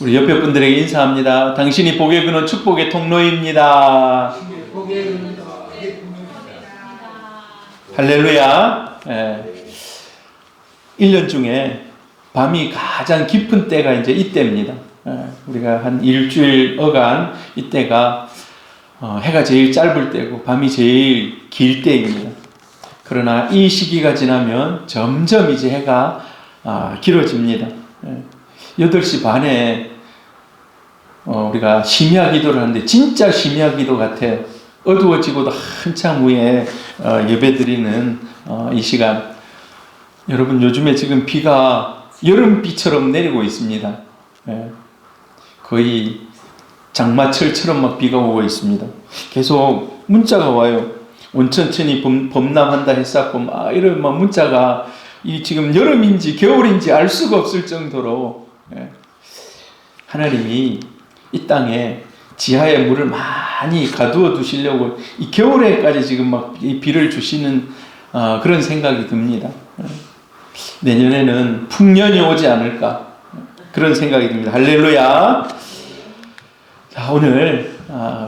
우리 옆에 분들에게 인사합니다. 당신이 복의 근원 축복의 통로입니다. 할렐루야. 1년 중에 밤이 가장 깊은 때가 이제 이때입니다. 우리가 한 일주일 어간 이때가 해가 제일 짧을 때고 밤이 제일 길 때입니다. 그러나 이 시기가 지나면 점점 이제 해가 길어집니다. 8시 반에 우리가 심야 기도를 하는데 진짜 심야 기도 같아요. 어두워지고도 한참 후에 예배드리는 이 시간. 여러분, 요즘에 지금 비가 여름비처럼 내리고 있습니다. 거의 장마철처럼 막 비가 오고 있습니다. 계속 문자가 와요. 온천천이 범람한다 했었고 이런 문자가 지금 여름인지 겨울인지 알 수가 없을 정도로 하나님이 이 땅에 지하에 물을 많이 가두어 두시려고 이 겨울에까지 지금 막 이 비를 주시는 그런 생각이 듭니다. 내년에는 풍년이 오지 않을까 그런 생각이 듭니다. 할렐루야. 자, 오늘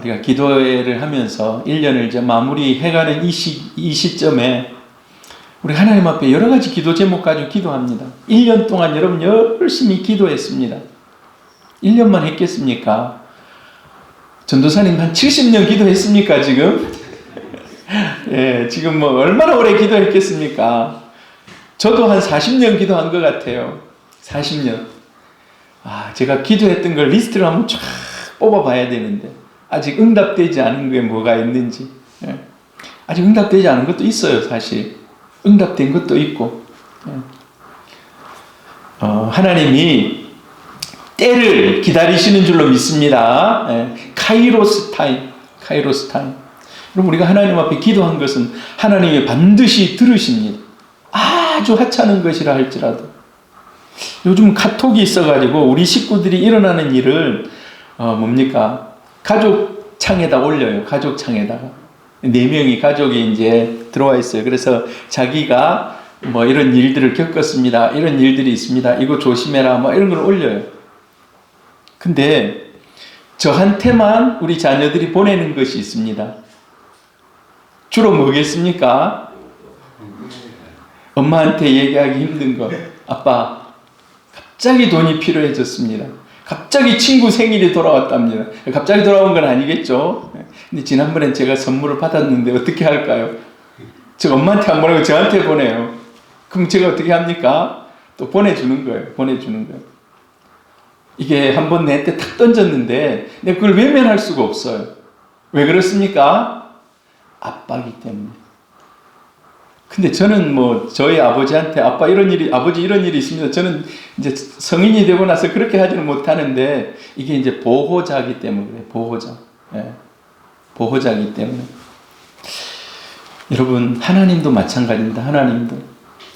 우리가 기도회를 하면서 1년을 이제 마무리해가는 이 시점에 우리 하나님 앞에 여러 가지 기도 제목 가지고 기도합니다. 1년 동안 여러분 열심히 기도했습니다. 1년만 했겠습니까? 전도사님 한 70년 기도했습니까 지금? 지금 얼마나 오래 기도했겠습니까? 저도 한 40년 기도한 것 같아요. 40년. 제가 기도했던 걸 리스트를 한번 쫙 뽑아봐야 되는데 아직 응답되지 않은 게 뭐가 있는지. 아직 응답되지 않은 것도 있어요. 사실 응답된 것도 있고. 하나님이 때를 기다리시는 줄로 믿습니다. 카이로스 타임. 그럼 우리가 하나님 앞에 기도한 것은 하나님이 반드시 들으십니다. 아주 하찮은 것이라 할지라도. 요즘 카톡이 있어가지고 우리 식구들이 일어나는 일을 가족 창에다 올려요. 가족 창에다가 4명이 가족이 이제 들어와 있어요. 그래서 자기가 이런 일들을 겪었습니다. 이런 일들이 있습니다. 이거 조심해라. 이런 걸 올려요. 근데 저한테만 우리 자녀들이 보내는 것이 있습니다. 주로 뭐겠습니까? 엄마한테 얘기하기 힘든 거. 아빠, 갑자기 돈이 필요해졌습니다. 갑자기 친구 생일이 돌아왔답니다. 갑자기 돌아온 건 아니겠죠? 근데 지난번엔 제가 선물을 받았는데 어떻게 할까요? 제가 엄마한테 안 보내고 저한테 보내요. 그럼 제가 어떻게 합니까? 또 보내주는 거예요. 이게 한번 내한테 탁 던졌는데 내가 그걸 외면할 수가 없어요. 왜 그렇습니까? 아빠기 때문에. 근데 저는 저희 아버지한테 아버지 이런 일이 있습니다. 저는 이제 성인이 되고 나서 그렇게 하지는 못하는데 이게 이제 보호자기 때문에 그래요. 보호자기 때문에. 여러분, 하나님도 마찬가지입니다. 하나님도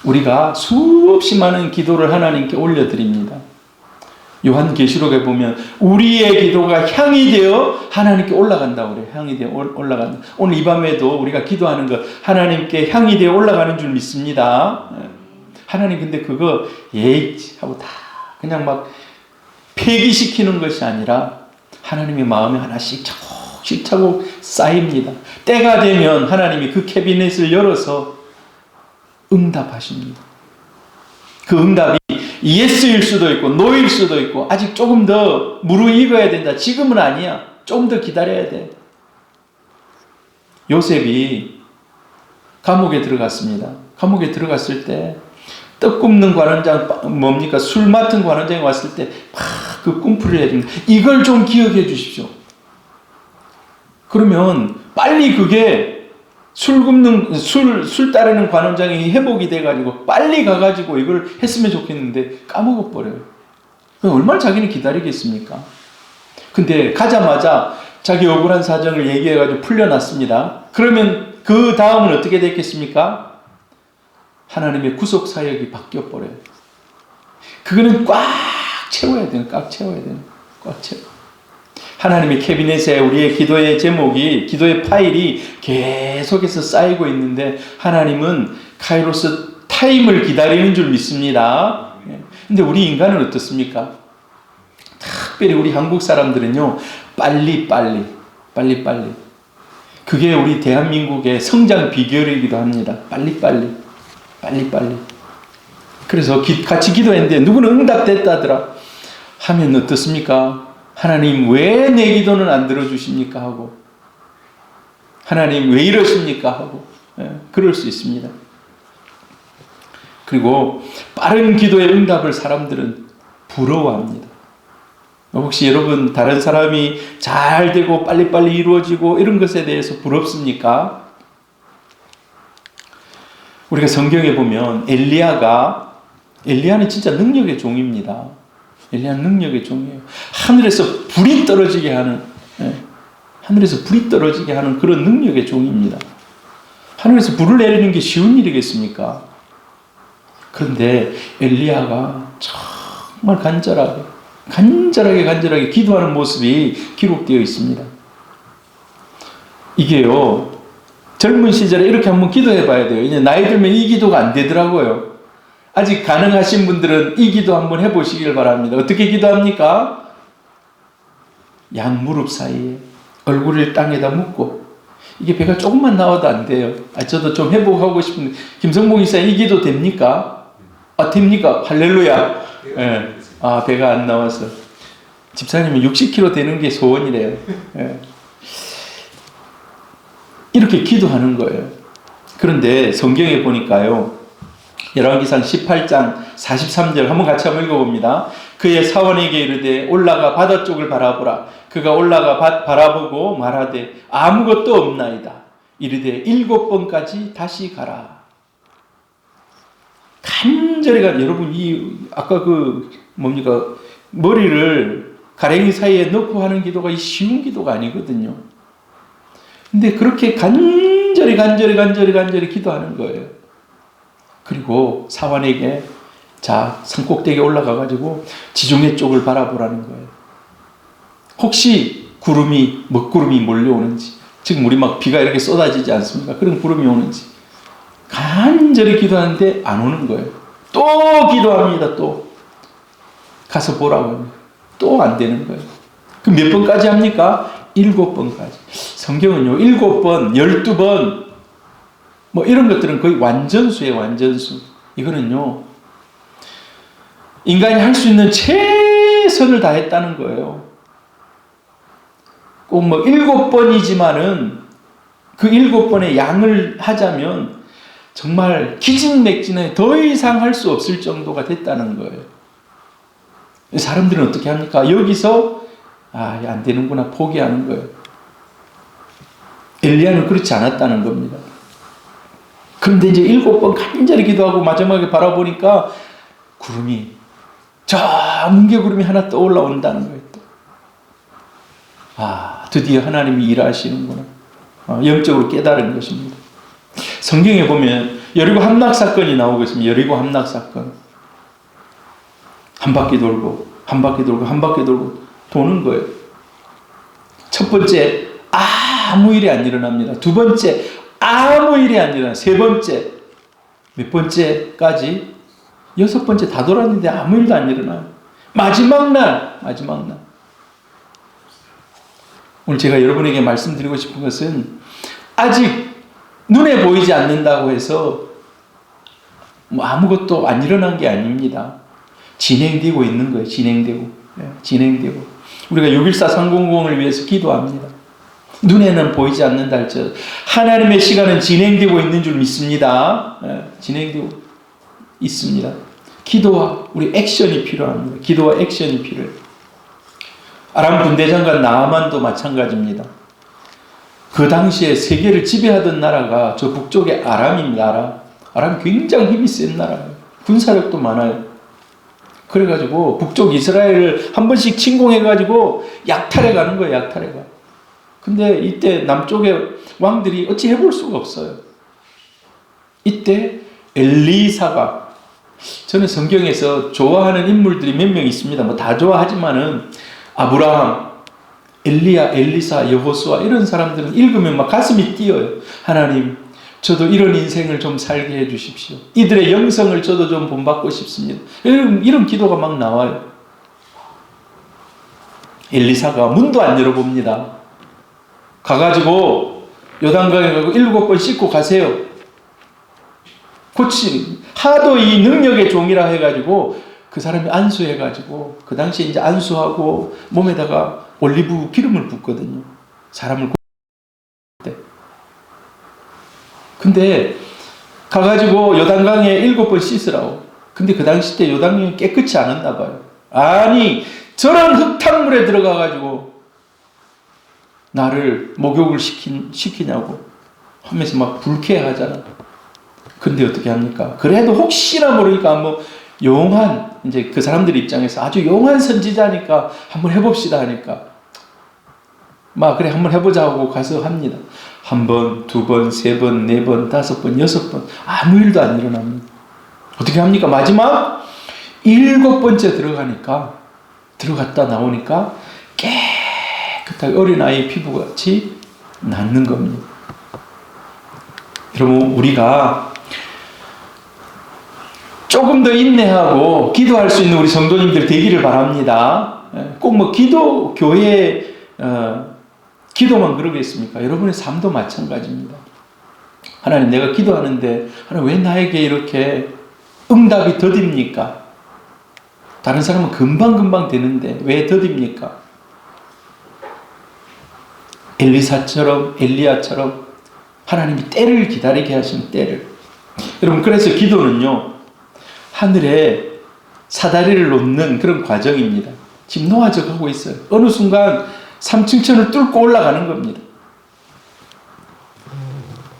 우리가 수없이 많은 기도를 하나님께 올려드립니다. 요한계시록에 보면 우리의 기도가 향이 되어 하나님께 올라간다고 그래요. 향이 되어 올라간다. 오늘 이 밤에도 우리가 기도하는 것 하나님께 향이 되어 올라가는 줄 믿습니다. 하나님 근데 그거 하고 다 그냥 막 폐기시키는 것이 아니라 하나님의 마음에 하나씩 차곡차곡 쌓입니다. 때가 되면 하나님이 그 캐비넷을 열어서 응답하십니다. 그 응답이 예스일 수도 있고 노일 수도 있고 아직 조금 더 무르익어야 된다. 지금은 아니야. 조금 더 기다려야 돼. 요셉이 감옥에 들어갔습니다. 감옥에 들어갔을 때 떡 굽는 관원장 술 맡은 관원장이 왔을 때 그 꿈풀이를 해줍니다. 이걸 좀 기억해 주십시오. 그러면 빨리 그게 술 따르는 관원장이 회복이 돼가지고 빨리 가가지고 이걸 했으면 좋겠는데 까먹어버려요. 얼마나 자기는 기다리겠습니까? 근데 가자마자 자기 억울한 사정을 얘기해가지고 풀려났습니다. 그러면 그 다음은 어떻게 됐겠습니까? 하나님의 구속 사역이 바뀌어버려요. 그거는 꽉 채워야 돼요. 꽉 채워. 하나님의 캐비넷에 우리의 기도의 제목이, 기도의 파일이 계속해서 쌓이고 있는데 하나님은 카이로스 타임을 기다리는 줄 믿습니다. 근데 우리 인간은 어떻습니까? 특별히 우리 한국 사람들은요, 빨리빨리. 그게 우리 대한민국의 성장 비결이기도 합니다. 빨리빨리. 그래서 같이 기도했는데 누구는 응답됐다더라. 하면 어떻습니까? 하나님 왜 내 기도는 안 들어주십니까? 하고 하나님 왜 이러십니까? 하고 그럴 수 있습니다. 그리고 빠른 기도의 응답을 사람들은 부러워합니다. 혹시 여러분 다른 사람이 잘 되고 빨리빨리 이루어지고 이런 것에 대해서 부럽습니까? 우리가 성경에 보면 엘리야는 진짜 능력의 종입니다. 엘리야는 능력의 종이에요. 하늘에서 불이 떨어지게 하는 그런 능력의 종입니다. 하늘에서 불을 내리는 게 쉬운 일이겠습니까? 그런데 엘리야가 정말 간절하게 기도하는 모습이 기록되어 있습니다. 이게요, 젊은 시절에 이렇게 한번 기도해 봐야 돼요. 이제 나이 들면 이 기도가 안 되더라고요. 아직 가능하신 분들은 이 기도 한번 해보시길 바랍니다. 어떻게 기도합니까? 양무릎 사이에 얼굴을 땅에다 묻고, 이게 배가 조금만 나와도 안 돼요. 저도 좀 해보고 하고 싶은데, 김성봉 이사 이 기도 됩니까? 됩니까? 할렐루야. 예. 배가 안 나와서. 집사님은 60kg 되는 게 소원이래요. 예. 이렇게 기도하는 거예요. 그런데 성경에 보니까요, 열왕기상 18장 43절 한번 같이 한번 읽어봅니다. 그의 사원에게 이르되 올라가 바다 쪽을 바라보라. 그가 올라가 바라보고 말하되 아무것도 없나이다. 이르되 7번까지 다시 가라. 간절히 여러분, 아까 머리를 가랭이 사이에 넣고 하는 기도가 쉬운 기도가 아니거든요. 근데 그렇게 간절히 기도하는 거예요. 그리고 사환에게 산꼭대기에 올라가가지고 지중해 쪽을 바라보라는 거예요. 혹시 먹구름이 몰려오는지, 지금 우리 막 비가 이렇게 쏟아지지 않습니까? 그런 구름이 오는지 간절히 기도하는데 안 오는 거예요. 또 기도합니다. 또 가서 보라고 합니다. 또 안 되는 거예요. 그럼 몇 번까지 합니까? 7번까지. 성경은요, 7번, 12번, 이런 것들은 거의 완전수예요, 완전수. 이거는요, 인간이 할 수 있는 최선을 다했다는 거예요. 꼭 7번이지만은 그 7번의 양을 하자면 정말 기진맥진에 더 이상 할 수 없을 정도가 됐다는 거예요. 사람들은 어떻게 합니까? 여기서 안 되는구나 포기하는 거예요. 엘리야는 그렇지 않았다는 겁니다. 그런데 이제 7번 간절히 기도하고 마지막에 바라보니까 구름이, 뭉게구름이 하나 떠올라온다는 거예요. 드디어 하나님이 일하시는구나. 영적으로 깨달은 것입니다. 성경에 보면 여리고 함락 사건이 나오고 있습니다. 여리고 함락 사건. 한 바퀴 돌고 도는 거예요. 첫 번째, 아무 일이 안 일어납니다. 두 번째, 아무 일이 안 일어나. 세 번째, 몇 번째까지? 6번째 다 돌았는데 아무 일도 안 일어나요. 마지막 날. 오늘 제가 여러분에게 말씀드리고 싶은 것은, 아직 눈에 보이지 않는다고 해서 아무것도 안 일어난 게 아닙니다. 진행되고 있는 거예요. 진행되고. 우리가 614-300을 위해서 기도합니다. 눈에는 보이지 않는다 할지라도 하나님의 시간은 진행되고 있는 줄 믿습니다. 진행되고 있습니다. 기도와 우리 액션이 필요합니다. 기도와 액션이 필요해요. 아람 군대장관 나아만도 마찬가지입니다. 그 당시에 세계를 지배하던 나라가 저 북쪽의 아람입니다. 아람이 굉장히 힘이 센 나라예요. 군사력도 많아요. 그래가지고 북쪽 이스라엘을 한 번씩 침공해가지고 약탈해 가는 거예요. 약탈해가. 근데 이때 남쪽의 왕들이 어찌 해볼 수가 없어요. 이때 엘리사가, 저는 성경에서 좋아하는 인물들이 몇 명 있습니다. 다 좋아하지만은 아브라함, 엘리야, 엘리사, 여호수아 이런 사람들은 읽으면 막 가슴이 뛰어요. 하나님, 저도 이런 인생을 좀 살게 해 주십시오. 이들의 영성을 저도 좀 본받고 싶습니다. 이런 기도가 막 나와요. 엘리사가 문도 안 열어봅니다. 가가지고 요단강에 가고 7번 씻고 가세요. 하도 이 능력의 종이라 해가지고 그 사람이 안수해가지고 그 당시에 이제 안수하고 몸에다가 올리브 기름을 붓거든요. 사람을 때. 근데 가가지고 요단강에 7번 씻으라고. 근데 그 당시 때 요단강이 깨끗이 않았나 봐요. 아니 저런 흙탕물에 들어가가지고 나를 목욕을 시키냐고 하면서 막 불쾌하잖아. 근데 어떻게 합니까? 그래도 혹시나 모르니까 뭐 용한 이제 그 사람들 입장에서 아주 용한 선지자니까 한번 해봅시다 하니까 막 그래 한번 해보자 하고 가서 합니다. 한 번, 두 번, 세 번, 네 번, 다섯 번, 여섯 번 아무 일도 안 일어납니다. 어떻게 합니까? 마지막 7번째 들어갔다 나오니까 깨끗하게 어린아이 피부같이 낫는 겁니다. 여러분 우리가 조금 더 인내하고 기도할 수 있는 우리 성도님들 되기를 바랍니다. 꼭 뭐 교회 기도만 그러겠습니까? 여러분의 삶도 마찬가지입니다. 하나님 내가 기도하는데 하나님 왜 나에게 이렇게 응답이 더딥니까? 다른 사람은 금방금방 되는데 왜 더딥니까? 엘리야처럼 하나님이 때를 기다리게 하시는 때를. 여러분 그래서 기도는요 하늘에 사다리를 놓는 그런 과정입니다. 지금 노아져 가고 있어요. 어느 순간 삼층천을 뚫고 올라가는 겁니다.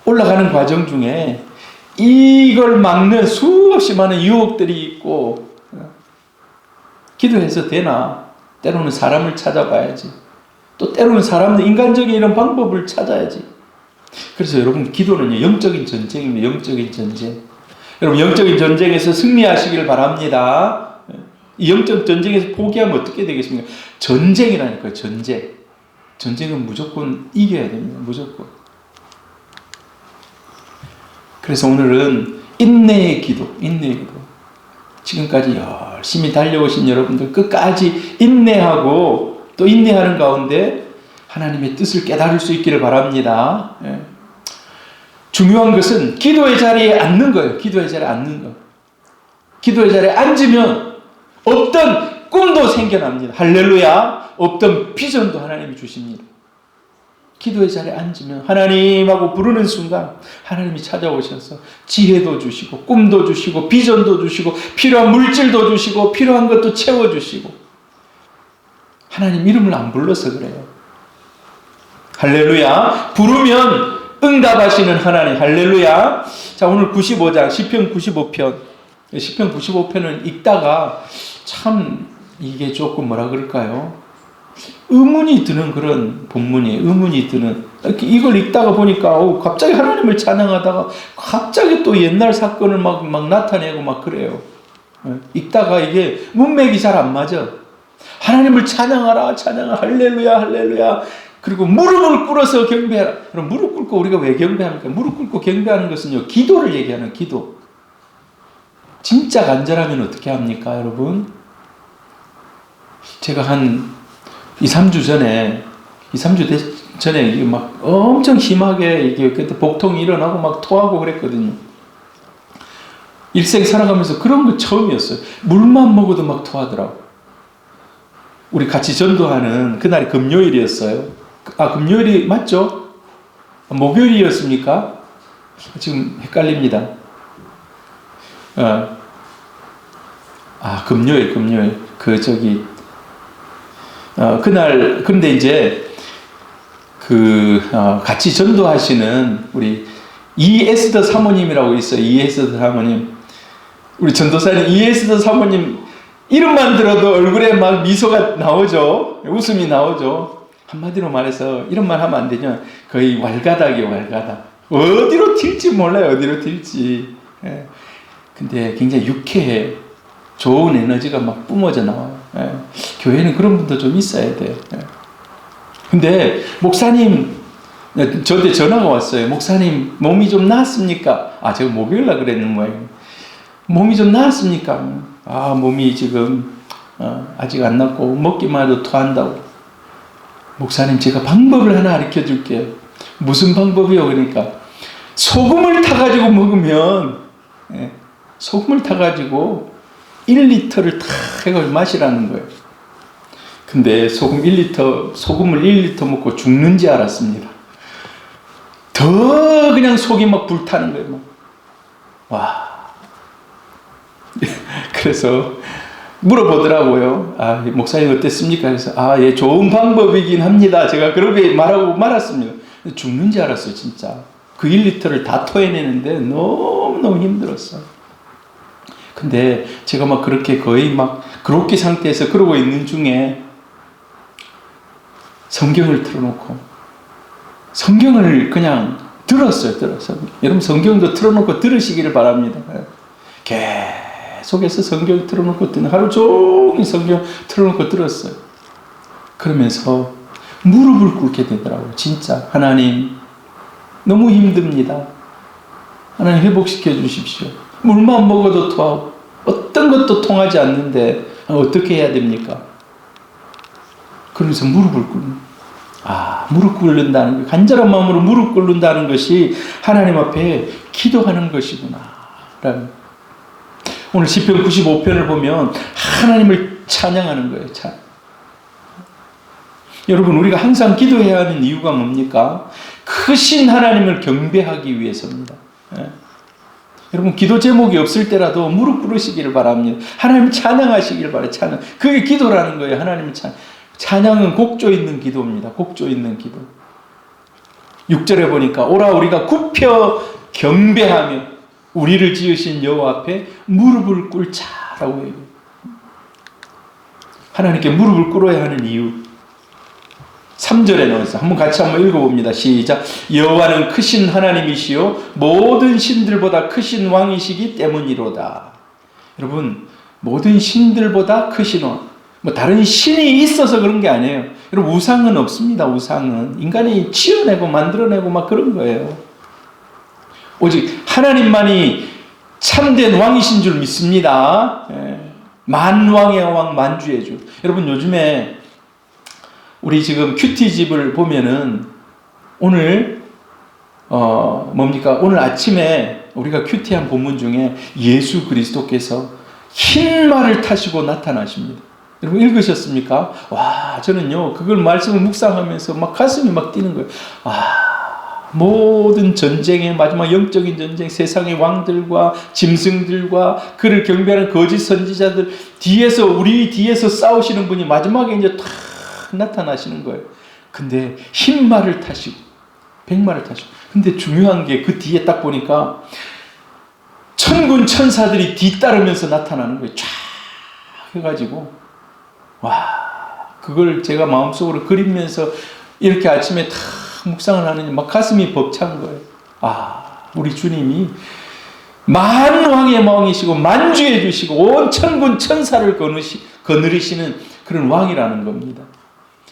올라가는 과정 중에 이걸 막는 수없이 많은 유혹들이 있고 기도해서 되나? 때로는 사람을 찾아봐야지. 또 때로는 사람들 인간적인 이런 방법을 찾아야지. 그래서 여러분 기도는요 영적인 전쟁입니다. 영적인 전쟁. 여러분 영적인 전쟁에서 승리하시길 바랍니다. 이 영적 전쟁에서 포기하면 어떻게 되겠습니까? 전쟁이라니까요. 전쟁은 무조건 이겨야 됩니다. 무조건. 그래서 오늘은 인내의 기도. 지금까지 열심히 달려오신 여러분들 끝까지 인내하고 또 인내하는 가운데 하나님의 뜻을 깨달을 수 있기를 바랍니다. 중요한 것은 기도의 자리에 앉는 거예요. 기도의 자리에 앉는 거. 기도의 자리에 앉으면 없던 꿈도 생겨납니다. 할렐루야. 없던 비전도 하나님이 주십니다. 기도의 자리에 앉으면 하나님하고 부르는 순간 하나님이 찾아오셔서 지혜도 주시고 꿈도 주시고 비전도 주시고 필요한 물질도 주시고 필요한 것도 채워주시고 하나님 이름을 안 불러서 그래요. 할렐루야. 부르면 응답하시는 하나님. 할렐루야. 자 오늘 95장 시편 95편 시편 95편은 읽다가 참 이게 조금 뭐라 그럴까요? 의문이 드는 그런 본문이에요. 의문이 드는. 이걸 읽다가 보니까 갑자기 하나님을 찬양하다가 갑자기 또 옛날 사건을 막 나타내고 막 그래요. 읽다가 이게 문맥이 잘 안 맞아. 하나님을 찬양하라 할렐루야 할렐루야. 그리고 무릎을 꿇어서 경배하라. 그럼 무릎 꿇고 우리가 왜 경배합니까? 무릎 꿇고 경배하는 것은요 기도를 얘기하는 기도. 진짜 간절하면 어떻게 합니까 여러분? 제가 한 2-3주 전에 이게 막 엄청 심하게 이게 그때 복통이 일어나고 막 토하고 그랬거든요. 일생 살아가면서 그런 거 처음이었어요. 물만 먹어도 막 토하더라고. 우리 같이 전도하는 그날이 금요일이었어요. 금요일이 맞죠? 목요일이었습니까? 지금 헷갈립니다. 금요일. 그날, 근데 이제, 같이 전도하시는 우리 이에스더 사모님이라고 있어요. 이에스더 사모님. 우리 전도사님 이에스더 사모님 이름만 들어도 얼굴에 막 미소가 나오죠. 웃음이 나오죠. 한마디로 말해서 이런 말 하면 안 되냐. 거의 왈가닥이에요, 왈가닥. 어디로 튈지 몰라요, 어디로 튈지. 근데 굉장히 유쾌해. 좋은 에너지가 막 뿜어져 나와요. 교회는 그런 분도 좀 있어야 돼요. 근데 목사님 저한테 전화가 왔어요. 목사님 몸이 좀 나았습니까? 제가 목요일날 그랬는 모양이에요. 몸이 좀 나았습니까? 몸이 지금 아직 안 낫고 먹기만 해도 토한다고. 목사님, 제가 방법을 하나 가르쳐 줄게요. 무슨 방법이요? 그러니까 소금을 타가지고 먹으면, 소금을 타가지고 1리터를 탁 해가지고 마시라는 거예요. 근데 소금을 1리터 먹고 죽는지 알았습니다. 더 그냥 속이 막 불타는 거예요. 막. 와. 그래서 물어보더라고요. 목사님 어땠습니까? 그래서 예, 좋은 방법이긴 합니다. 제가 그렇게 말하고 말았습니다. 죽는지 알았어요, 진짜. 그 1리터를 다 토해내는데 너무너무 힘들었어요. 근데 제가 막 그렇게 거의 막 그렇게 상태에서 그러고 있는 중에 성경을 틀어놓고 성경을 그냥 들었어요. 여러분 성경도 틀어놓고 들으시기를 바랍니다. 계속해서 성경 틀어놓고 하루 종일 성경 틀어놓고 들었어요. 그러면서 무릎을 꿇게 되더라고요. 진짜 하나님 너무 힘듭니다. 하나님 회복시켜 주십시오. 물만 먹어도 토하고 어떤 것도 통하지 않는데 어떻게 해야 됩니까? 그러면서 무릎을 꿇는, 무릎 꿇는다는 것, 간절한 마음으로 무릎 꿇는다는 것이 하나님 앞에 기도하는 것이구나. 오늘 시편 95편을 보면 하나님을 찬양하는 거예요. 여러분, 우리가 항상 기도해야 하는 이유가 뭡니까? 크신 하나님을 경배하기 위해서입니다. 여러분, 기도 제목이 없을 때라도 무릎 꿇으시기를 바랍니다. 하나님 찬양하시기를 바라요. 찬양. 그게 기도라는 거예요. 하나님을 찬양은 곡조 있는 기도입니다. 곡조 있는 기도. 6절에 보니까 오라 우리가 굽혀 경배하며 우리를 지으신 여호와 앞에 무릎을 꿇자라고 해요. 하나님께 무릎을 꿇어야 하는 이유. 3절에 나와서 한번 같이 한번 읽어봅니다. 시작. 여호와는 크신 하나님이시요 모든 신들보다 크신 왕이시기 때문이로다. 여러분, 모든 신들보다 크신 왕. 다른 신이 있어서 그런 게 아니에요. 여러분, 우상은 없습니다. 우상은 인간이 지어내고 만들어내고 막 그런 거예요. 오직 하나님만이 참된 왕이신 줄 믿습니다. 만왕의 왕, 만주의 주. 여러분, 요즘에 우리 지금 큐티집을 보면은 오늘 오늘 아침에 우리가 큐티한 본문 중에 예수 그리스도께서 흰 말을 타시고 나타나십니다. 여러분 읽으셨습니까? 와, 저는요 그걸 말씀을 묵상하면서 막 가슴이 막 뛰는 거예요. 모든 전쟁의 마지막 영적인 전쟁, 세상의 왕들과 짐승들과 그를 경배하는 거짓 선지자들 우리 뒤에서 싸우시는 분이 마지막에 이제 탁 나타나시는 거예요. 근데 흰 말을 타시고 백마를 타시고, 근데 중요한 게 그 뒤에 딱 보니까 천군 천사들이 뒤따르면서 나타나는 거예요. 쫙 해가지고, 와, 그걸 제가 마음속으로 그리면서 이렇게 아침에 탁 묵상을 하느니 막 가슴이 벅찬 거예요. 우리 주님이 만왕의 왕이시고 만주해 주시고 온 천군 천사를 거느리시는 그런 왕이라는 겁니다.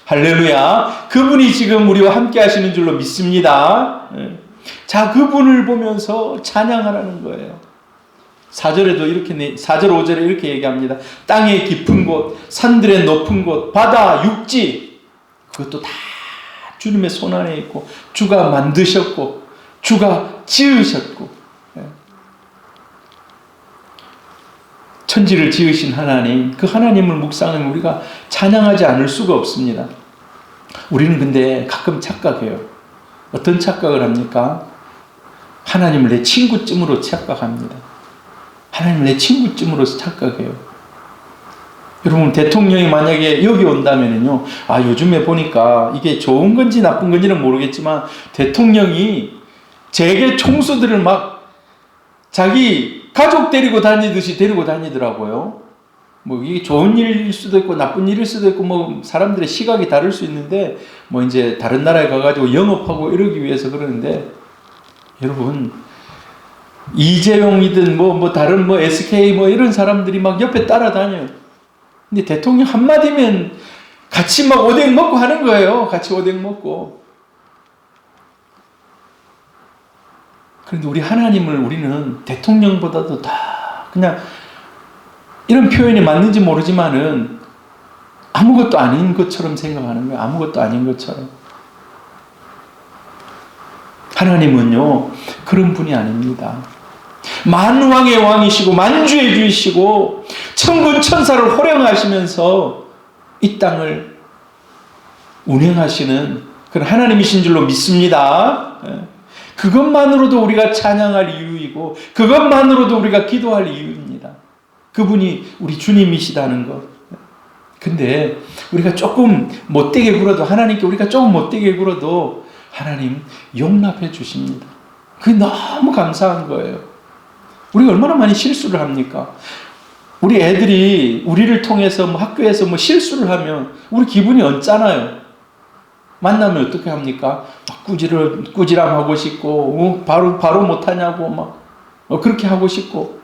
할렐루야. 그분이 지금 우리와 함께 하시는 줄로 믿습니다. 자, 그분을 보면서 찬양하라는 거예요. 4절에도 이렇게, 4절 5절에 이렇게 얘기합니다. 땅의 깊은 곳, 산들의 높은 곳, 바다, 육지, 그것도 다 주님의 손 안에 있고 주가 만드셨고 주가 지으셨고, 천지를 지으신 하나님, 그 하나님을 묵상하면 우리가 찬양하지 않을 수가 없습니다. 우리는 근데 가끔 착각해요. 어떤 착각을 합니까? 하나님을 내 친구쯤으로 착각합니다. 하나님을 내 친구쯤으로 착각해요. 여러분, 대통령이 만약에 여기 온다면요, 요즘에 보니까 이게 좋은 건지 나쁜 건지는 모르겠지만 대통령이 재계 총수들을 막 자기 가족 데리고 다니듯이 데리고 다니더라고요. 이게 좋은 일일 수도 있고 나쁜 일일 수도 있고 사람들의 시각이 다를 수 있는데 이제 다른 나라에 가가지고 영업하고 이러기 위해서 그러는데, 여러분, 이재용이든 다른 SK 이런 사람들이 막 옆에 따라다녀요. 근데 대통령 한마디면 같이 막 오뎅 먹고 하는 거예요. 같이 오뎅 먹고. 그런데 우리 하나님을 우리는 대통령보다도 다 그냥, 이런 표현이 맞는지 모르지만은 아무것도 아닌 것처럼 생각하는 거예요. 아무것도 아닌 것처럼. 하나님은요, 그런 분이 아닙니다. 만왕의 왕이시고 만주의 주이시고 천군 천사를 호령하시면서 이 땅을 운행하시는 그런 하나님이신 줄로 믿습니다. 그것만으로도 우리가 찬양할 이유이고 그것만으로도 우리가 기도할 이유입니다. 그분이 우리 주님이시다는 것. 근데 우리가 조금 못되게 굴어도, 하나님께 우리가 조금 못되게 굴어도 하나님 용납해 주십니다. 그게 너무 감사한 거예요. 우리가 얼마나 많이 실수를 합니까? 우리 애들이 우리를 통해서 학교에서 실수를 하면 우리 기분이 언짢아요. 만나면 어떻게 합니까? 막 꾸지람하고 싶고, 바로 못하냐고, 그렇게 하고 싶고,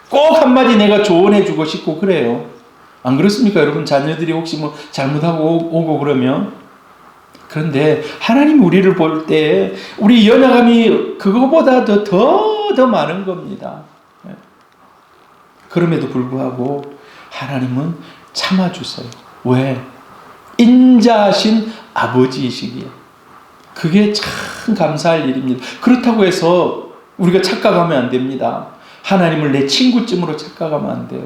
꼭 한마디 내가 조언해 주고 싶고, 그래요. 안 그렇습니까? 여러분, 자녀들이 혹시 잘못하고 오고 그러면? 그런데 하나님 우리를 볼 때 우리 연약함이 그거보다 더 많은 겁니다. 그럼에도 불구하고 하나님은 참아주세요. 왜? 인자하신 아버지이시기에. 그게 참 감사할 일입니다. 그렇다고 해서 우리가 착각하면 안 됩니다. 하나님을 내 친구쯤으로 착각하면 안 돼요.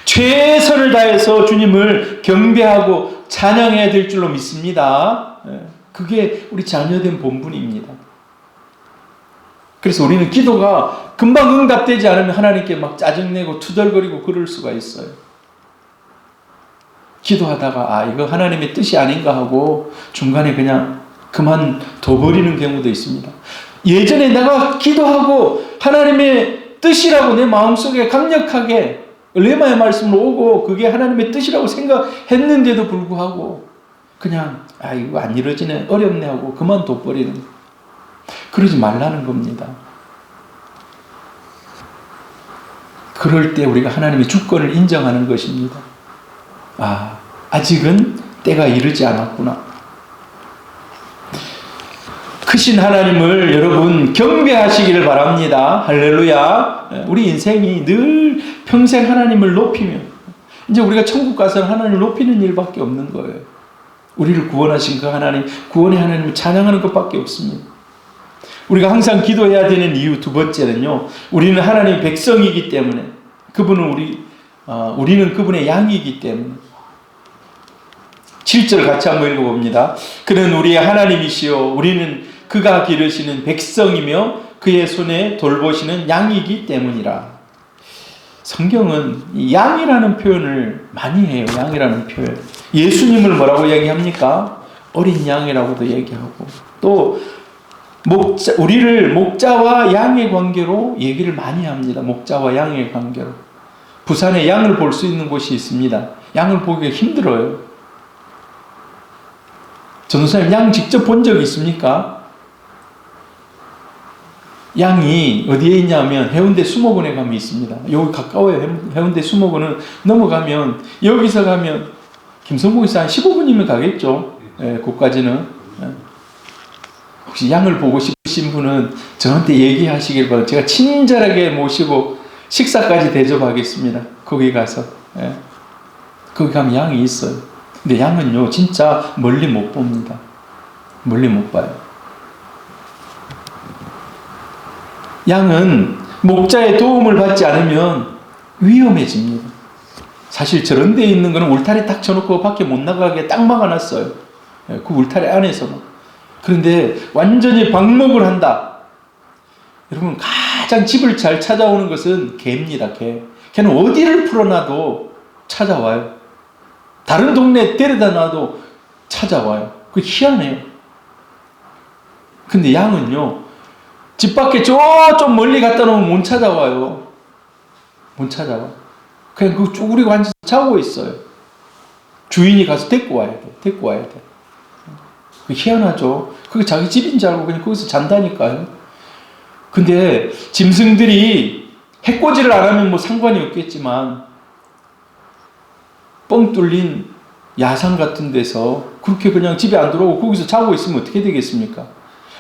최선을 다해서 주님을 경배하고 찬양해야 될 줄로 믿습니다. 그게 우리 자녀된 본분입니다. 그래서 우리는 기도가 금방 응답되지 않으면 하나님께 막 짜증내고 투덜거리고 그럴 수가 있어요. 기도하다가 이거 하나님의 뜻이 아닌가 하고 중간에 그냥 그만둬버리는 경우도 있습니다. 예전에 내가 기도하고 하나님의 뜻이라고 내 마음속에 강력하게 레마의 말씀으로 오고 그게 하나님의 뜻이라고 생각했는데도 불구하고 그냥 이거 안 이루어지네, 어렵네 하고 그만둬버리는, 그러지 말라는 겁니다. 그럴 때 우리가 하나님의 주권을 인정하는 것입니다. 아직은 때가 이르지 않았구나. 크신 하나님을 여러분 경배하시기를 바랍니다. 할렐루야. 우리 인생이 늘 평생 하나님을 높이며, 이제 우리가 천국 가서는 하나님을 높이는 일밖에 없는 거예요. 우리를 구원하신 그 하나님, 구원의 하나님을 찬양하는 것밖에 없습니다. 우리가 항상 기도해야 되는 이유 두 번째는요, 우리는 하나님의 백성이기 때문에, 우리는 그분의 양이기 때문에. 7절 같이 한번 읽어봅니다. 그는 우리의 하나님이시요 우리는 그가 기르시는 백성이며 그의 손에 돌보시는 양이기 때문이라. 성경은 양이라는 표현을 많이 해요. 양이라는 표현. 예수님을 뭐라고 얘기합니까? 어린 양이라고도 얘기하고, 또 우리를 목자와 양의 관계로 얘기를 많이 합니다. 목자와 양의 관계로. 부산에 양을 볼 수 있는 곳이 있습니다. 양을 보기가 힘들어요. 전도사님, 양 직접 본 적 있습니까? 양이 어디에 있냐면 해운대 수목원에 가면 있습니다. 여기 가까워요. 해운대 수목원은 넘어가면, 여기서 가면 김성국에서 한 15분이면 가겠죠. 거기까지는. 혹시 양을 보고 싶으신 분은 저한테 얘기하시길 바랍니다. 제가 친절하게 모시고 식사까지 대접하겠습니다. 거기 가서. 거기 가면 양이 있어요. 근데 양은요, 진짜 멀리 못 봅니다. 멀리 못 봐요. 양은 목자의 도움을 받지 않으면 위험해집니다. 사실 저런 데 있는 거는 울타리 딱 쳐놓고 밖에 못 나가게 딱 막아놨어요. 그 울타리 안에서만. 그런데 완전히 방목을 한다. 여러분, 가장 집을 잘 찾아오는 것은 개입니다. 개. 걔는 어디를 풀어놔도 찾아와요. 다른 동네에 데려다 놔도 찾아와요. 그게 희한해요. 근데 양은요, 집 밖에 좀 멀리 갖다 놓으면 못 찾아와요. 못 찾아와. 그냥 그 쪼그리고 앉아서 자고 있어요. 주인이 가서 데리고 와야 돼. 데리고 와야 돼. 그게 희한하죠. 그게 자기 집인 줄 알고 그냥 거기서 잔다니까요. 근데 짐승들이 해코지를 안 하면 상관이 없겠지만, 뻥 뚫린 야산 같은 데서 그렇게 그냥 집에 안 들어오고 거기서 자고 있으면 어떻게 되겠습니까?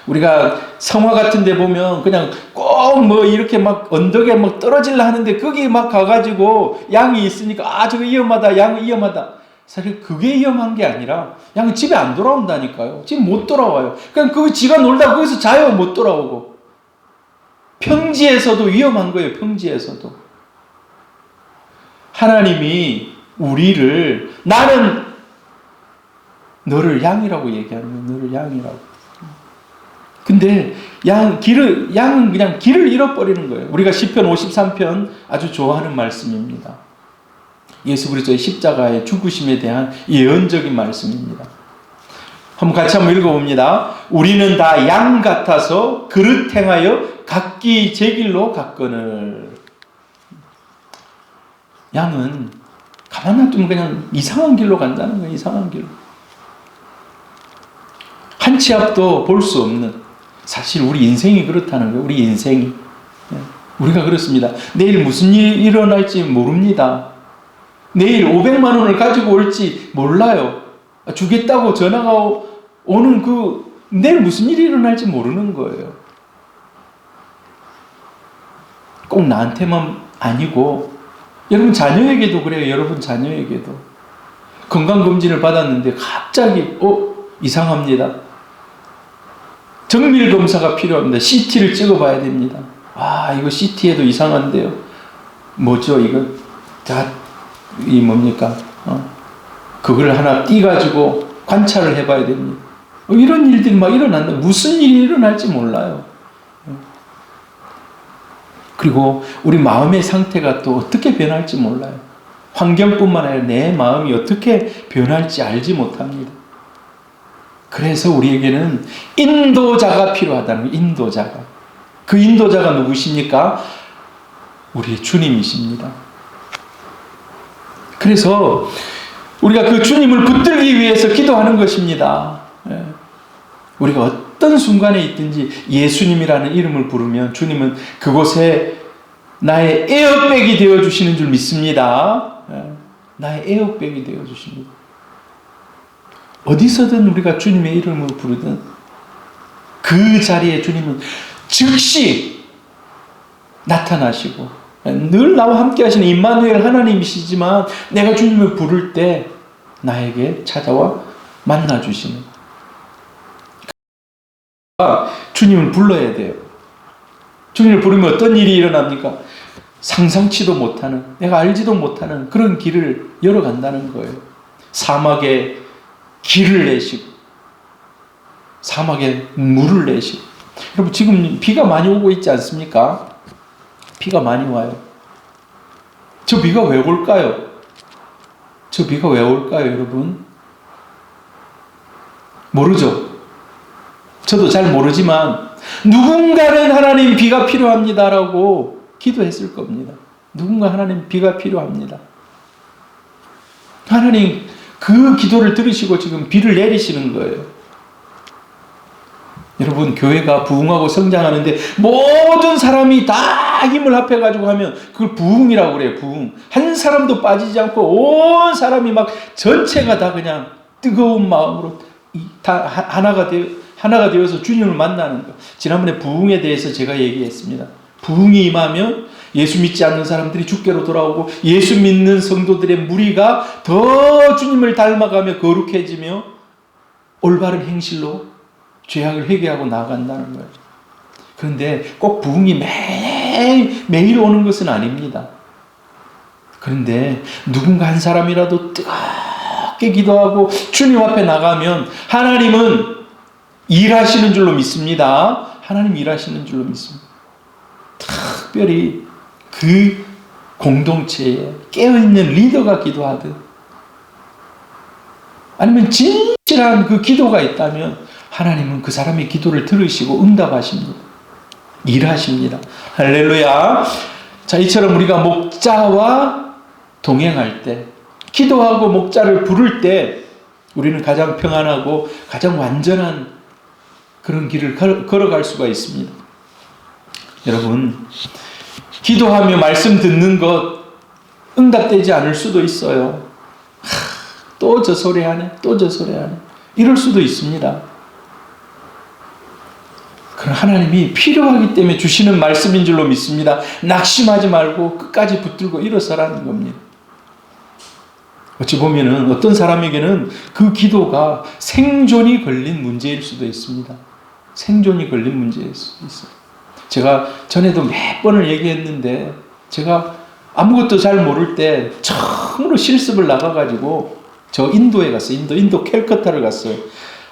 우리가 성화 같은 데 보면 그냥 꼭 이렇게 막 언덕에 막 떨어질라 하는데 거기 막 가가지고 양이 있으니까 저거 위험하다, 양 위험하다. 사실 그게 위험한 게 아니라 양은 집에 안 돌아온다니까요. 집에 못 돌아와요. 그냥 그 지가 놀다 거기서 자요. 못 돌아오고. 평지에서도 위험한 거예요. 평지에서도. 하나님이 우리를, 나는 너를 양이라고 얘기하는 거예요. 너를 양이라고. 근데 양은 그냥 길을 잃어버리는 거예요. 우리가 시편 53편 아주 좋아하는 말씀입니다. 예수 그리스도의 십자가의 죽으심에 대한 예언적인 말씀입니다. 같이 한번 읽어봅니다. 우리는 다 양 같아서 그릇 행하여 각기 제 길로 갔거늘. 양은 가만 놔두면 그냥 이상한 길로 간다는 거예요. 이상한 길로. 한 치 앞도 볼 수 없는. 사실 우리 인생이 그렇다는 거예요. 우리 인생이. 우리가 그렇습니다. 내일 무슨 일이 일어날지 모릅니다. 내일 500만 원을 가지고 올지 몰라요. 주겠다고 전화가 오는 내일 무슨 일이 일어날지 모르는 거예요. 꼭 나한테만 아니고, 여러분 자녀에게도 그래요. 여러분 자녀에게도. 건강검진을 받았는데 갑자기, 이상합니다. 정밀검사가 필요합니다. CT를 찍어봐야 됩니다. 이거 CT에도 이상한데요. 뭐죠, 이거? 뭡니까? 그걸 하나 띄가지고 관찰을 해봐야 됩니다. 이런 일들이 막 일어난다. 무슨 일이 일어날지 몰라요. 그리고 우리 마음의 상태가 또 어떻게 변할지 몰라요. 환경뿐만 아니라 내 마음이 어떻게 변할지 알지 못합니다. 그래서 우리에게는 인도자가 필요하다는 거예요. 인도자가. 그 인도자가 누구십니까? 우리의 주님이십니다. 그래서 우리가 그 주님을 붙들기 위해서 기도하는 것입니다. 우리가 어떤 순간에 있든지 예수님이라는 이름을 부르면 주님은 그곳에 나의 에어백이 되어주시는 줄 믿습니다. 나의 에어백이 되어주십니다. 어디서든 우리가 주님의 이름을 부르든 그 자리에 주님은 즉시 나타나시고, 늘 나와 함께 하시는 임마누엘 하나님이시지만 내가 주님을 부를 때 나에게 찾아와 만나주시는, 주님을 불러야 돼요. 주님을 부르면 어떤 일이 일어납니까? 상상치도 못하는, 내가 알지도 못하는 그런 길을 열어간다는 거예요. 사막에 길을 내시고 사막에 물을 내시고. 여러분 지금 비가 많이 오고 있지 않습니까? 비가 많이 와요. 저 비가 왜 올까요? 저 비가 왜 올까요, 여러분? 모르죠? 저도 잘 모르지만 누군가는 하나님 비가 필요합니다라고 기도했을 겁니다. 누군가 하나님 비가 필요합니다. 하나님 그 기도를 들으시고 지금 비를 내리시는 거예요. 여러분 교회가 부흥하고 성장하는데 모든 사람이 다 힘을 합해가지고 하면 그걸 부흥이라고 그래요. 부흥. 한 사람도 빠지지 않고 온 사람이 막 전체가 다 그냥 뜨거운 마음으로 다 하나가 되어서 주님을 만나는 거. 지난번에 부흥에 대해서 제가 얘기했습니다. 부흥이 임하면 예수 믿지 않는 사람들이 주께로 돌아오고 예수 믿는 성도들의 무리가 더 주님을 닮아가며 거룩해지며 올바른 행실로 죄악을 회개하고 나아간다는 거예요. 그런데 꼭 부흥이 매일 오는 것은 아닙니다. 그런데 누군가 한 사람이라도 뜨겁게 기도하고 주님 앞에 나가면 하나님은 일하시는 줄로 믿습니다. 하나님 일하시는 줄로 믿습니다. 특별히 그 공동체에 깨어있는 리더가 기도하든 아니면 진실한 그 기도가 있다면 하나님은 그 사람의 기도를 들으시고 응답하십니다. 일하십니다. 할렐루야. 자, 이처럼 우리가 목자와 동행할 때, 기도하고 목자를 부를 때 우리는 가장 평안하고 가장 완전한 그런 길을 걸어갈 수가 있습니다. 여러분, 기도하며 말씀 듣는 것 응답되지 않을 수도 있어요. 또 저 소리 하네, 또 저 소리 하네. 이럴 수도 있습니다. 그럼 하나님이 필요하기 때문에 주시는 말씀인 줄로 믿습니다. 낙심하지 말고 끝까지 붙들고 일어서라는 겁니다. 어찌 보면은 어떤 사람에게는 그 기도가 생존이 걸린 문제일 수도 있습니다. 생존이 걸린 문제일 수도 있어요. 제가 전에도 몇 번을 얘기했는데, 제가 아무것도 잘 모를 때 처음으로 실습을 나가가지고 저 인도에 갔어요. 인도 캘커타를 갔어요.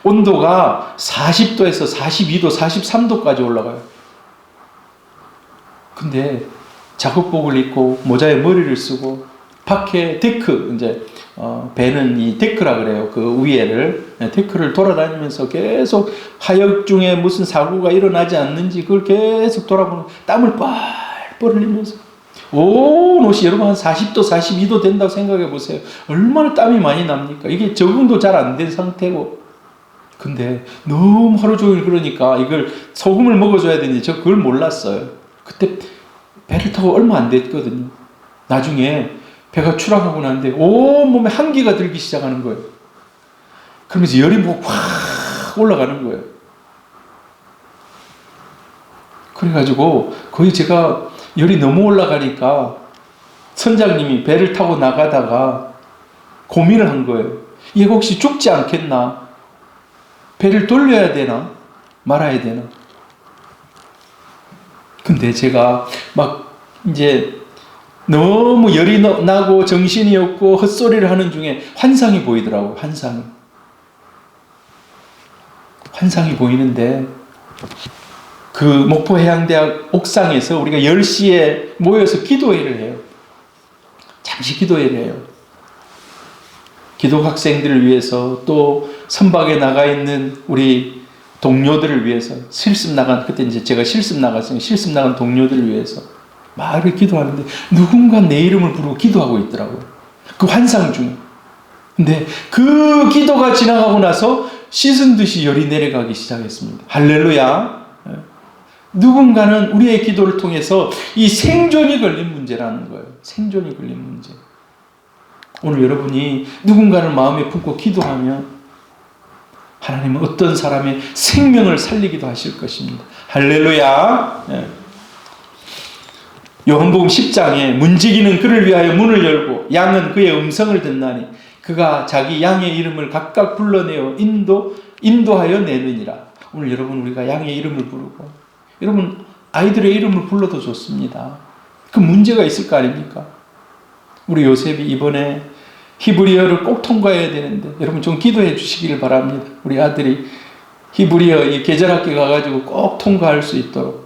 온도가 40도에서 42도, 43도까지 올라가요. 근데 작업복을 입고 모자에 머리를 쓰고 밖에 데크, 이제 배는 이 데크라 그래요. 그 위에를, 데크를 돌아다니면서 계속 하역 중에 무슨 사고가 일어나지 않는지 그걸 계속 돌아보는, 땀을 뻘뻘 흘리면서 온 옷이 여러분 한 40도, 42도 된다고 생각해 보세요. 얼마나 땀이 많이 납니까? 이게 적응도 잘 안 된 상태고. 근데 너무 하루 종일 그러니까 이걸 소금을 먹어줘야 되는데 저 그걸 몰랐어요. 그때 배를 타고 얼마 안 됐거든요. 나중에 배가 추락하고 나는데 온몸에 한기가 들기 시작하는 거예요. 그러면서 열이 확 올라가는 거예요. 그래가지고 거의 제가 열이 너무 올라가니까 선장님이 배를 타고 나가다가 고민을 한 거예요. 얘가 혹시 죽지 않겠나? 배를 돌려야 되나? 말아야 되나? 근데 제가 막 이제 너무 열이 나고 정신이 없고 헛소리를 하는 중에 환상이 보이더라고요. 환상이 보이는데 그 목포해양대학 옥상에서 우리가 10시에 모여서 기도회를 해요. 잠시 기도회를 해요. 기독 학생들을 위해서, 또 선박에 나가 있는 우리 동료들을 위해서, 그때 이제 제가 실습 나간 동료들을 위해서 막 이렇게 기도하는데 누군가 내 이름을 부르고 기도하고 있더라고요. 그 환상 중에. 근데 그 기도가 지나가고 나서 씻은 듯이 열이 내려가기 시작했습니다. 할렐루야. 누군가는 우리의 기도를 통해서 이 생존이 걸린 문제라는 거예요. 생존이 걸린 문제. 오늘 여러분이 누군가를 마음에 품고 기도하면 하나님은 어떤 사람의 생명을 살리기도 하실 것입니다. 할렐루야. 요한복음 10장에 문지기는 그를 위하여 문을 열고 양은 그의 음성을 듣나니 그가 자기 양의 이름을 각각 불러내어 인도하여 내느니라. 오늘 여러분, 우리가 양의 이름을 부르고, 여러분 아이들의 이름을 불러도 좋습니다. 그 문제가 있을 거 아닙니까? 우리 요셉이 이번에 히브리어를 꼭 통과해야 되는데, 여러분 좀 기도해 주시기를 바랍니다. 우리 아들이 히브리어 이 계절학교 가가지고 꼭 통과할 수 있도록.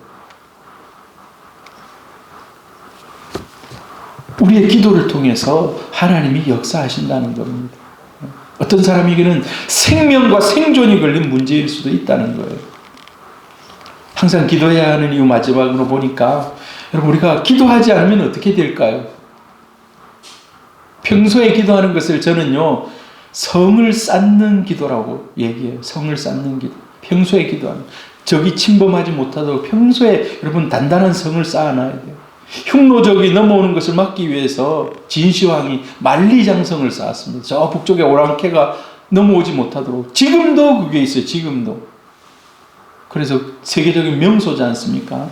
우리의 기도를 통해서 하나님이 역사하신다는 겁니다. 어떤 사람에게는 생명과 생존이 걸린 문제일 수도 있다는 거예요. 항상 기도해야 하는 이유 마지막으로 보니까, 여러분 우리가 기도하지 않으면 어떻게 될까요? 평소에 기도하는 것을 저는요, 성을 쌓는 기도라고 얘기해요. 성을 쌓는 기도. 평소에 기도하는. 적이 침범하지 못하도록 평소에 여러분 단단한 성을 쌓아놔야 돼요. 흉노적이 넘어오는 것을 막기 위해서 진시황이 만리장성을 쌓았습니다. 저 북쪽에 오랑캐가 넘어오지 못하도록. 지금도 그게 있어요. 지금도. 그래서 세계적인 명소지 않습니까?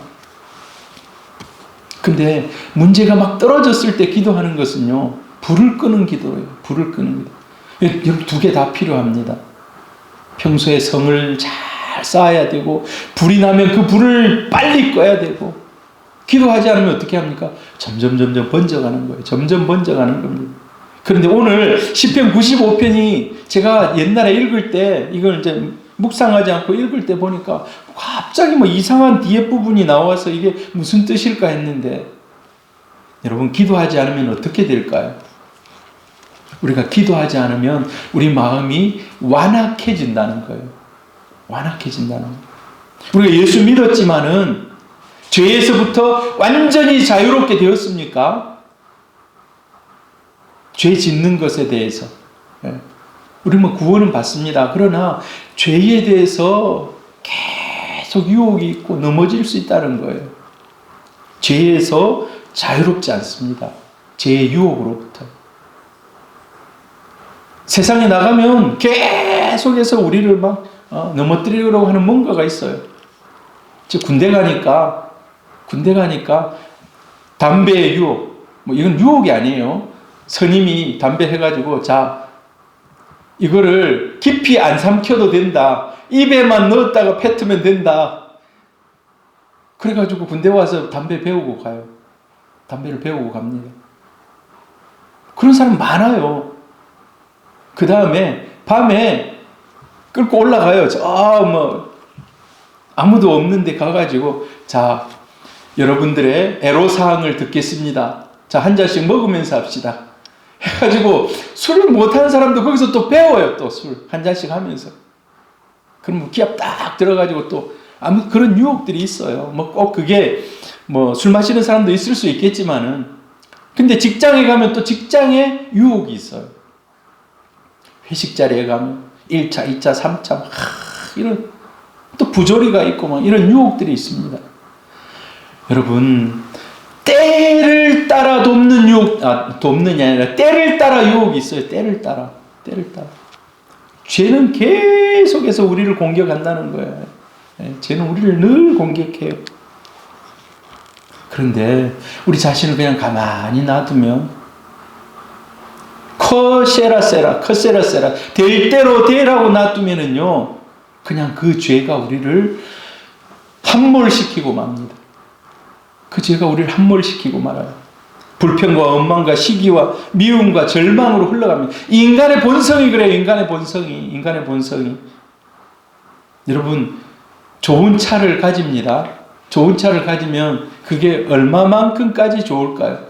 근데 문제가 막 떨어졌을 때 기도하는 것은요, 불을 끄는 기도예요. 불을 끄는 기도. 여러분 두 개 다 필요합니다. 평소에 성을 잘 쌓아야 되고, 불이 나면 그 불을 빨리 꺼야 되고, 기도하지 않으면 어떻게 합니까? 점점 번져가는 거예요. 점점 번져가는 겁니다. 그런데 오늘 시편 95편이 제가 옛날에 읽을 때, 이걸 이제 묵상하지 않고 읽을 때 보니까 갑자기 뭐 이상한 뒤에 부분이 나와서 이게 무슨 뜻일까 했는데, 여러분 기도하지 않으면 어떻게 될까요? 우리가 기도하지 않으면 우리 마음이 완악해진다는 거예요. 완악해진다는 거예요. 우리가 예수 믿었지만은 죄에서부터 완전히 자유롭게 되었습니까? 죄 짓는 것에 대해서. 우리 뭐 구원은 받습니다. 그러나 죄에 대해서 계속 유혹이 있고 넘어질 수 있다는 거예요. 죄에서 자유롭지 않습니다. 죄의 유혹으로부터. 세상에 나가면 계속해서 우리를 막 넘어뜨리려고 하는 뭔가가 있어요. 즉 군대 가니까 담배의 유혹, 뭐 이건 유혹이 아니에요. 스님이 담배 해가지고 자 이거를 깊이 안 삼켜도 된다. 입에만 넣었다가 뱉으면 된다. 그래가지고 군대 와서 담배 배우고 가요. 담배를 배우고 갑니다. 그런 사람 많아요. 그 다음에 밤에 끌고 올라가요. 아무도 없는데 가가지고 자 여러분들의 애로사항을 듣겠습니다. 자 한 잔씩 먹으면서 합시다. 해가지고 술을 못하는 사람도 거기서 또 배워요. 또 술 한 잔씩 하면서. 그러면 기합 딱 들어가지고 또 아무 그런 유혹들이 있어요. 뭐 꼭 그게 뭐 술 마시는 사람도 있을 수 있겠지만은 근데 직장에 가면 또 직장에 유혹이 있어요. 회식 자리에 가면 1차, 2차, 3차 이런 또 부조리가 있고 막 이런 유혹들이 있습니다. 여러분 때를 따라 돕는 유혹, 돕는이 아니라 때를 따라 유혹이 있어요. 때를 따라. 죄는 계속해서 우리를 공격한다는 거예요. 죄는 우리를 늘 공격해요. 그런데 우리 자신을 그냥 가만히 놔두면 커세라세라 될 대로 되라고 놔두면은요 그냥 그 죄가 우리를 함몰시키고 맙니다. 그 죄가 우리를 함몰시키고 말아요. 불평과 원망과 시기와 미움과 절망으로 흘러갑니다. 인간의 본성이 그래요. 인간의 본성이. 여러분 좋은 차를 가집니다. 좋은 차를 가지면 그게 얼마만큼까지 좋을까요?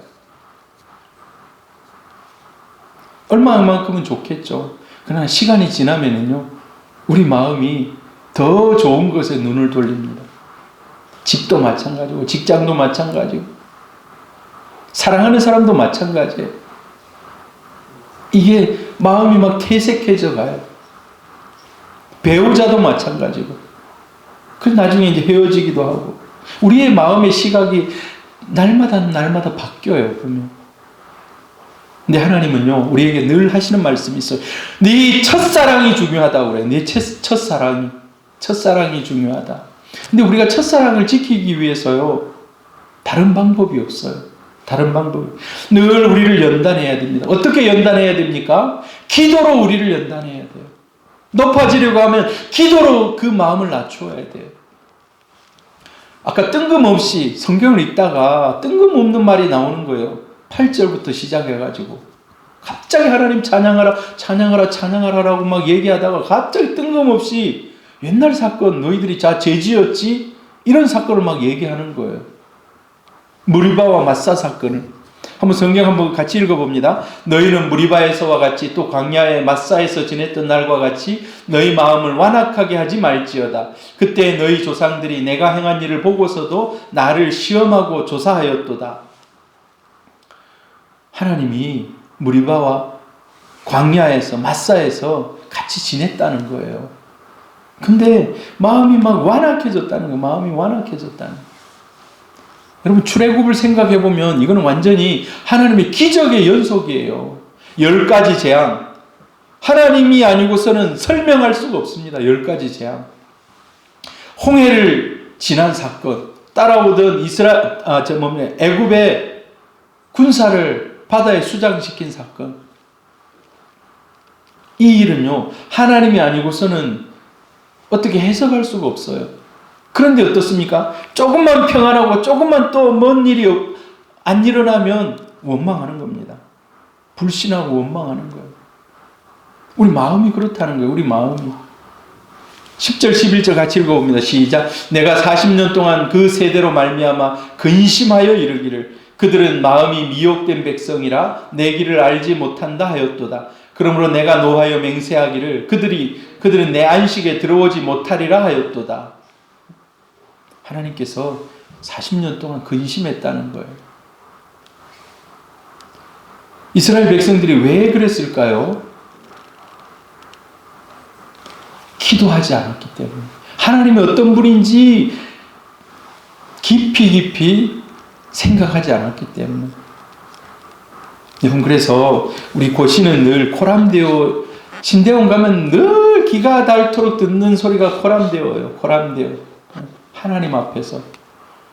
얼마만큼은 좋겠죠. 그러나 시간이 지나면은요, 우리 마음이 더 좋은 것에 눈을 돌립니다. 집도 마찬가지고, 직장도 마찬가지고, 사랑하는 사람도 마찬가지예요. 이게 마음이 막 퇴색해져 가요. 배우자도 마찬가지고. 그래서 나중에 이제 헤어지기도 하고. 우리의 마음의 시각이 날마다 바뀌어요, 보면. 근데 하나님은요, 우리에게 늘 하시는 말씀이 있어요. 네 첫사랑이 중요하다고 그래요. 네 첫사랑이 중요하다. 근데 우리가 첫사랑을 지키기 위해서요, 다른 방법이 없어요. 늘 우리를 연단해야 됩니다. 어떻게 연단해야 됩니까? 기도로 우리를 연단해야 돼요. 높아지려고 하면 기도로 그 마음을 낮추어야 돼요. 아까 뜬금없이 성경을 읽다가 뜬금없는 말이 나오는 거예요. 8절부터 시작해가지고 갑자기 하나님 찬양하라라고 막 얘기하다가 갑자기 뜬금없이 옛날 사건 너희들이 죄 지었지? 이런 사건을 막 얘기하는 거예요. 무리바와 마사 사건을 한번 성경 한번 같이 읽어봅니다. 너희는 무리바에서와 같이 또 광야의 마사에서 지냈던 날과 같이 너희 마음을 완악하게 하지 말지어다. 그때 너희 조상들이 내가 행한 일을 보고서도 나를 시험하고 조사하였도다. 하나님이 무리바와 광야에서 마사에서 같이 지냈다는 거예요. 근데 마음이 막 완악해졌다는 거예요. 마음이 완악해졌다는 거예요. 여러분 출애굽을 생각해 보면 이거는 완전히 하나님의 기적의 연속이에요. 10가지 재앙. 하나님이 아니고서는 설명할 수가 없습니다. 10가지 재앙. 홍해를 지난 사건. 따라오던 애굽의 군사를 바다에 수장시킨 사건. 이 일은요, 하나님이 아니고서는 어떻게 해석할 수가 없어요. 그런데 어떻습니까? 조금만 평안하고 조금만 또 먼 일이 안 일어나면 원망하는 겁니다. 불신하고 원망하는 거예요. 우리 마음이 그렇다는 거예요. 우리 마음이. 10절 11절 같이 읽어봅니다. 시작. 내가 40년 동안 그 세대로 말미암아 근심하여 이르기를 그들은 마음이 미혹된 백성이라 내 길을 알지 못한다 하였도다. 그러므로 내가 노하여 맹세하기를 그들은 내 안식에 들어오지 못하리라 하였도다. 하나님께서 40년 동안 근심했다는 거예요. 이스라엘 백성들이 왜 그랬을까요? 기도하지 않았기 때문에. 하나님이 어떤 분인지 깊이 생각하지 않았기 때문에. 여러분, 그래서 우리 고시는 늘 코람데오, 신대원 가면 늘 귀가 닳도록 듣는 소리가 코람데오예요. 코람데오. 하나님 앞에서.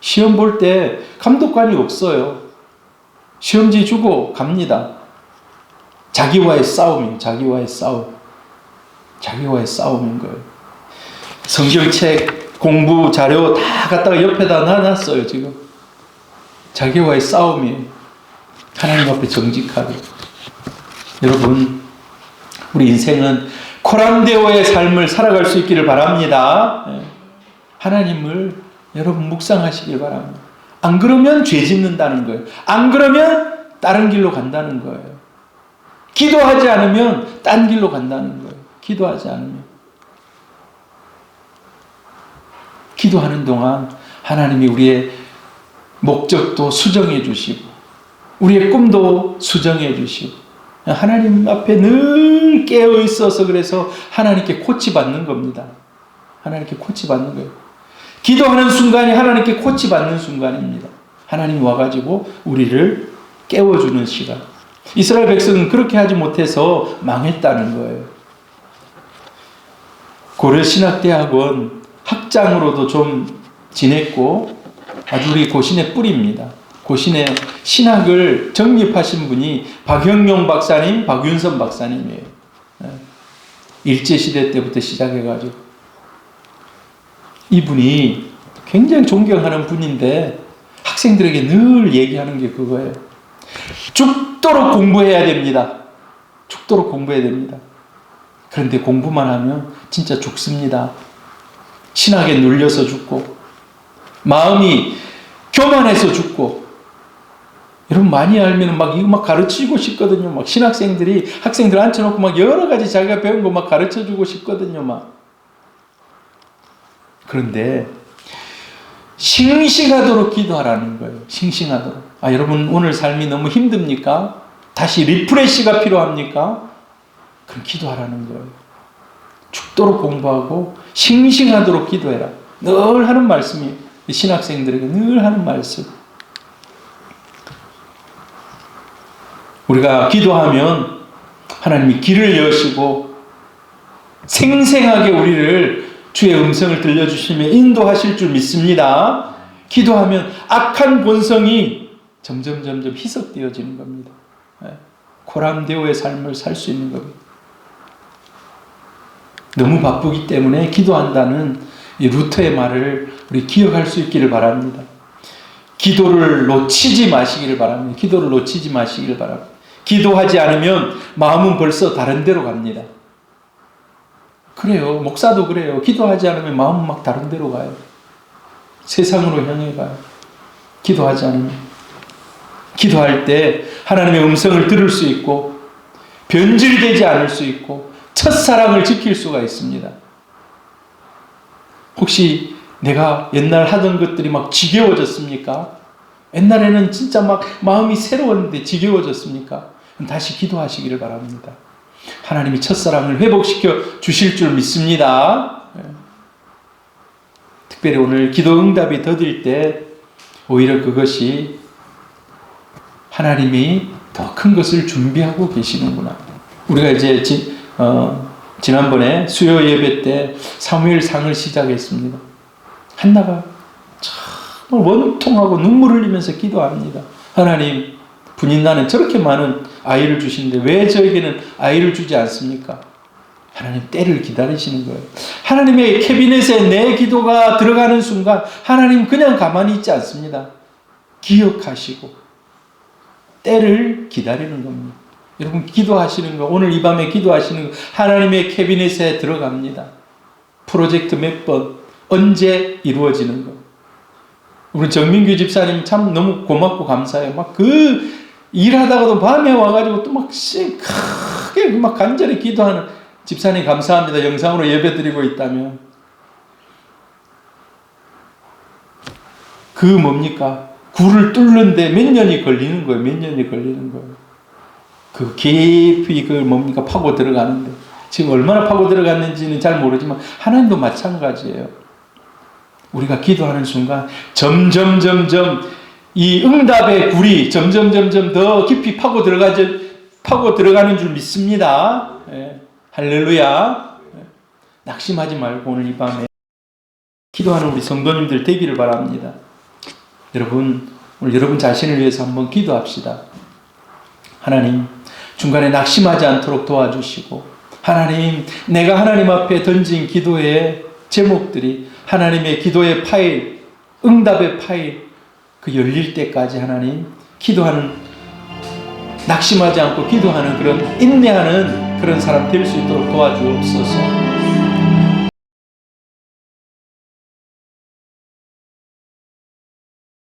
시험 볼 때 감독관이 없어요. 시험지 주고 갑니다. 자기와의 싸움이에요. 자기와의 싸움. 자기와의 싸움인 거예요. 성경책, 공부 자료 다 갖다가 옆에다 놔놨어요, 지금. 자기와의 싸움이에요. 하나님 앞에 정직하게. 여러분, 우리 인생은 코람데오의 삶을 살아갈 수 있기를 바랍니다. 하나님을 여러분 묵상하시길 바랍니다. 안 그러면 죄 짓는다는 거예요. 안 그러면 다른 길로 간다는 거예요. 기도하지 않으면 딴 길로 간다는 거예요. 기도하지 않으면. 기도하는 동안 하나님이 우리의 목적도 수정해 주시고 우리의 꿈도 수정해 주시고 하나님 앞에 늘 깨어 있어서 그래서 하나님께 코치받는 겁니다. 하나님께 코치받는 거예요. 기도하는 순간이 하나님께 코치받는 순간입니다. 하나님이 와가지고 우리를 깨워주는 시간. 이스라엘 백성은 그렇게 하지 못해서 망했다는 거예요. 고려신학대학원 학장으로도 좀 지냈고 아주 우리 고신의 뿌리입니다. 고신의 신학을 정립하신 분이 박형용 박사님, 박윤선 박사님이에요. 일제시대 때부터 시작해가지고 이분이 굉장히 존경하는 분인데 학생들에게 늘 얘기하는 게 그거예요. 죽도록 공부해야 됩니다. 죽도록 공부해야 됩니다. 그런데 공부만 하면 진짜 죽습니다. 신학에 눌려서 죽고 마음이 교만해서 죽고 여러분 많이 알면 막 이거 막 가르치고 싶거든요. 막 신학생들이 학생들 앉혀놓고 막 여러 가지 자기가 배운 거 막 가르쳐주고 싶거든요. 막 그런데 싱싱하도록 기도하라는 거예요. 싱싱하도록. 여러분 오늘 삶이 너무 힘듭니까? 다시 리프레시가 필요합니까? 그럼 기도하라는 거예요. 죽도록 공부하고 싱싱하도록 기도해라. 늘 하는 말씀이에요. 신학생들에게 늘 하는 말씀. 우리가 기도하면 하나님이 길을 여시고 생생하게 우리를 주의 음성을 들려주시며 인도하실 줄 믿습니다. 기도하면 악한 본성이 점점 희석되어지는 겁니다. 코람데오의 삶을 살 수 있는 겁니다. 너무 바쁘기 때문에 기도한다는 이 루터의 말을 우리 기억할 수 있기를 바랍니다. 기도를 놓치지 마시기를 바랍니다. 기도를 놓치지 마시기를 바랍니다. 기도하지 않으면 마음은 벌써 다른 데로 갑니다. 그래요. 목사도 그래요. 기도하지 않으면 마음은 막 다른 데로 가요. 세상으로 향해 가요. 기도하지 않으면. 기도할 때 하나님의 음성을 들을 수 있고 변질되지 않을 수 있고 첫사랑을 지킬 수가 있습니다. 혹시 내가 옛날 하던 것들이 막 지겨워졌습니까? 옛날에는 진짜 막 마음이 새로웠는데 지겨워졌습니까? 다시 기도하시기를 바랍니다. 하나님이 첫사랑을 회복시켜 주실 줄 믿습니다. 특별히 오늘 기도 응답이 더딜 때 오히려 그것이 하나님이 더 큰 것을 준비하고 계시는구나. 우리가 이제 지난번에 수요 예배 때 사무엘상을 시작했습니다. 한나가 정말 원통하고 눈물 흘리면서 기도합니다. 하나님, 분인 나는 저렇게 많은 아이를 주시는데 왜 저에게는 아이를 주지 않습니까? 하나님 때를 기다리시는 거예요. 하나님의 캐비넷에 내 기도가 들어가는 순간 하나님 그냥 가만히 있지 않습니다. 기억하시고 때를 기다리는 겁니다. 여러분 기도하시는 거, 오늘 이 밤에 기도하시는 거 하나님의 캐비넷에 들어갑니다. 프로젝트 몇 번, 언제 이루어지는 거. 우리 정민규 집사님 참 너무 고맙고 감사해요. 막 그 일하다가도 밤에 와가지고 또 막 크게 막 간절히 기도하는 집사님 감사합니다. 영상으로 예배 드리고 있다면. 그 뭡니까? 굴을 뚫는데 몇 년이 걸리는 거예요. 몇 년이 걸리는 거예요. 그 깊이 그 뭡니까? 파고 들어가는데. 지금 얼마나 파고 들어갔는지는 잘 모르지만 하나님도 마찬가지예요. 우리가 기도하는 순간 점점 이 응답의 굴이 점점 더 깊이 파고 들어가는 줄 믿습니다. 예. 할렐루야. 예. 낙심하지 말고 오늘 이 밤에 기도하는 우리 성도님들 되기를 바랍니다. 여러분, 오늘 여러분 자신을 위해서 한번 기도합시다. 하나님, 중간에 낙심하지 않도록 도와주시고, 하나님, 내가 하나님 앞에 던진 기도의 제목들이 하나님의 기도의 파일, 응답의 파일, 그 열릴 때까지 하나님 기도하는, 낙심하지 않고 기도하는 그런 인내하는 그런 사람 될 수 있도록 도와주옵소서.